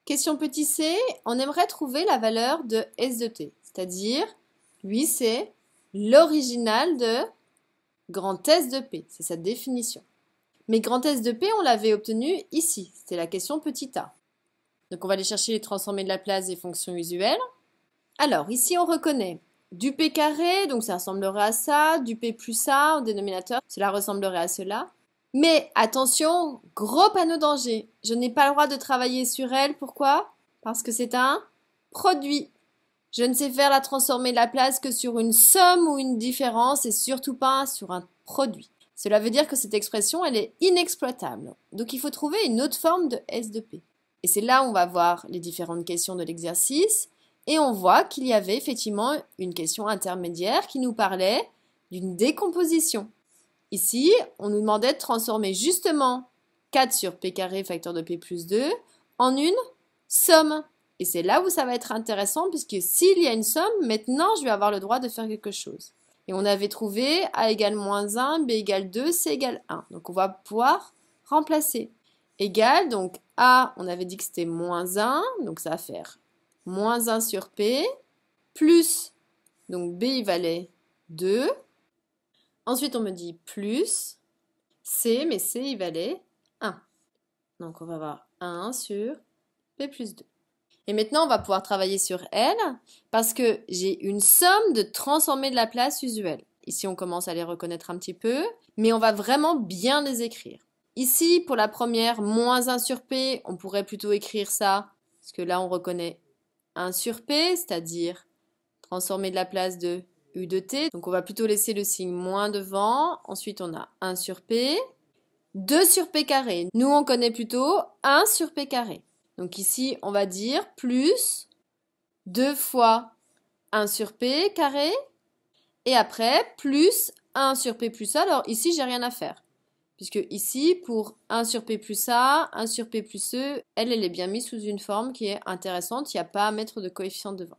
Question petit c, on aimerait trouver la valeur de S de t, c'est-à-dire, lui, c'est l'original de grand S de P, c'est sa définition. Mais grand S de P, on l'avait obtenu ici, c'était la question petit a. Donc on va aller chercher les transformés de Laplace des fonctions usuelles. Alors, ici on reconnaît du P carré, donc ça ressemblerait à ça, du P plus A au dénominateur, cela ressemblerait à cela. Mais attention, gros panneau danger, je n'ai pas le droit de travailler sur elle, pourquoi? Parce que c'est un produit. Je ne sais faire la transformée de Laplace que sur une somme ou une différence et surtout pas sur un produit. Cela veut dire que cette expression, elle est inexploitable. Donc il faut trouver une autre forme de S de P. Et c'est là où on va voir les différentes questions de l'exercice. Et on voit qu'il y avait effectivement une question intermédiaire qui nous parlait d'une décomposition. Ici, on nous demandait de transformer justement 4 sur P carré facteur de P plus 2 en une somme. Et c'est là où ça va être intéressant puisque s'il y a une somme, maintenant je vais avoir le droit de faire quelque chose. Et on avait trouvé A égale moins 1, B égale 2, C égale 1. Donc on va pouvoir remplacer. Égal, donc A, on avait dit que c'était moins 1, donc ça va faire moins 1 sur P, plus, donc B il valait 2. Ensuite on me dit plus C, mais C il valait 1. Donc on va avoir 1 sur P plus 2. Et maintenant, on va pouvoir travailler sur L parce que j'ai une somme de transformés de Laplace usuels. Ici, on commence à les reconnaître un petit peu, mais on va vraiment bien les écrire. Ici, pour la première, moins 1 sur P, on pourrait plutôt écrire ça, parce que là, on reconnaît 1 sur P, c'est-à-dire transformé de Laplace de U de T. Donc, on va plutôt laisser le signe moins devant. Ensuite, on a 1 sur P. 2 sur P carré. Nous, on connaît plutôt 1 sur P carré. Donc ici, on va dire plus 2 fois 1 sur P carré. Et après, plus 1 sur P plus A. Alors ici, j'ai rien à faire. Puisque ici, pour 1 sur P plus A, 1 sur P plus E, elle est bien mise sous une forme qui est intéressante. Il n'y a pas à mettre de coefficient devant.